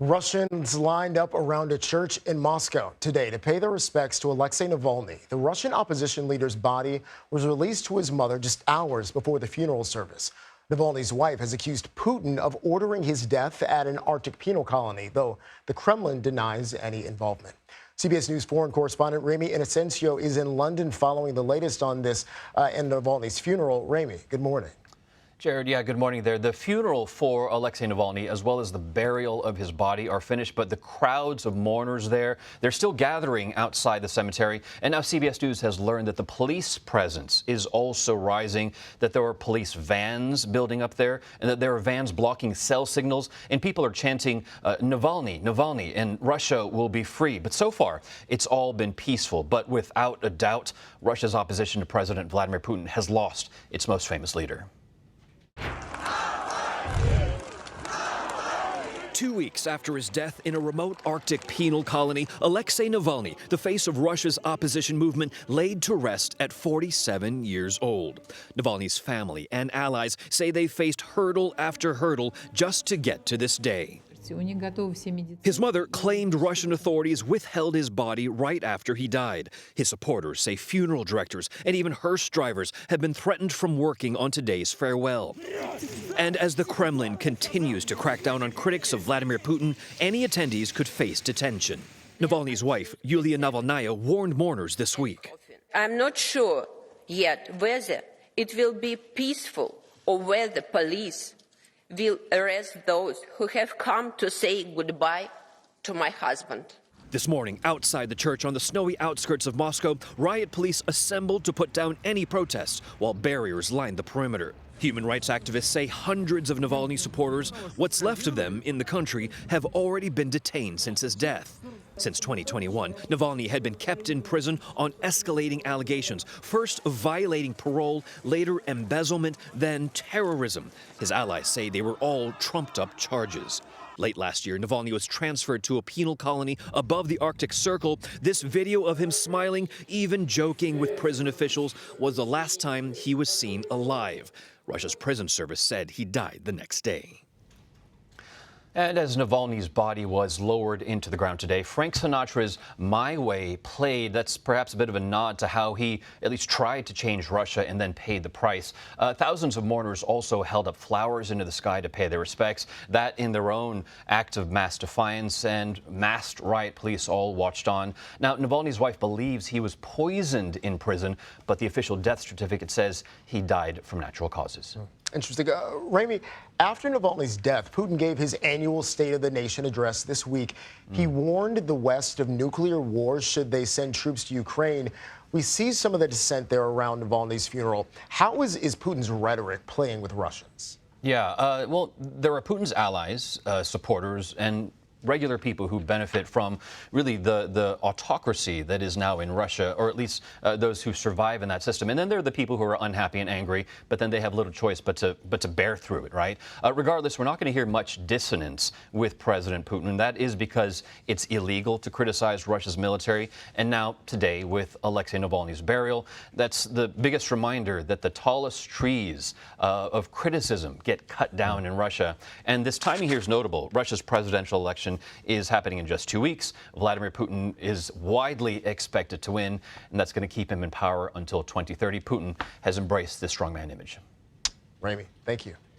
Russians lined up around a church in Moscow today to pay their respects to Alexey Navalny. The Russian opposition leader's body was released to his mother just hours before the funeral service. Navalny's wife has accused Putin of ordering his death at an Arctic penal colony, though the Kremlin denies any involvement. CBS News foreign correspondent Ramy Inocencio is in London following the latest on this and Navalny's funeral. Ramy, good morning. Jared, yeah, good morning there. The funeral for Alexey Navalny, as well as the burial of his body, are finished, but the crowds of mourners there, they're still gathering outside the cemetery. And now CBS News has learned that the police presence is also rising, that there are police vans building up there, and that there are vans blocking cell signals, and people are chanting, Navalny, Navalny, and Russia will be free. But so far, it's all been peaceful. But without a doubt, Russia's opposition to President Vladimir Putin has lost its most famous leader. 2 weeks after his death in a remote Arctic penal colony, Alexey Navalny, the face of Russia's opposition movement, laid to rest at 47 years old. Navalny's family and allies say they faced hurdle after hurdle just to get to this day. His mother claimed Russian authorities withheld his body right after he died. His supporters say funeral directors and even hearse drivers have been threatened from working on today's farewell. And as the Kremlin continues to crack down on critics of Vladimir Putin, any attendees could face detention. Navalny's wife, Yulia Navalnaya, warned mourners this week. I'm not sure yet whether it will be peaceful or whether police will arrest those who have come to say goodbye to my husband. This morning, outside the church on the snowy outskirts of Moscow, riot police assembled to put down any protests while barriers lined the perimeter. Human rights activists say hundreds of Navalny supporters, what's left of them in the country, have already been detained since his death. Since 2021, Navalny had been kept in prison on escalating allegations, first of violating parole, later embezzlement, then terrorism. His allies say they were all trumped-up charges. Late last year, Navalny was transferred to a penal colony above the Arctic Circle. This video of him smiling, even joking with prison officials, was the last time he was seen alive. Russia's prison service said he died the next day. And as Navalny's body was lowered into the ground today, Frank Sinatra's My Way played. That's perhaps a bit of a nod to how he at least tried to change Russia and then paid the price. Thousands of mourners also held up flowers into the sky to pay their respects. That in their own act of mass defiance, and masked riot police all watched on. Now, Navalny's wife believes he was poisoned in prison, but the official death certificate says he died from natural causes. Interesting. Ramy, after Navalny's death, Putin gave his annual State of the Nation address this week. He warned the West of nuclear war should they send troops to Ukraine. We see some of the dissent there around Navalny's funeral. How is Putin's rhetoric playing with Russians? Yeah, well, there are Putin's allies, supporters, and regular people who benefit from really the autocracy that is now in Russia, or at least those who survive in that system. And then there are the people who are unhappy and angry, but then they have little choice but to bear through it, right? Regardless, we're not going to hear much dissonance with President Putin, and that is because it's illegal to criticize Russia's military. And now, today, with Alexey Navalny's burial, that's the biggest reminder that the tallest trees of criticism get cut down in Russia. And this timing here is notable. Russia's presidential election is happening in just 2 weeks. Vladimir Putin is widely expected to win, and that's going to keep him in power until 2030. Putin has embraced this strongman image. Ramy, thank you.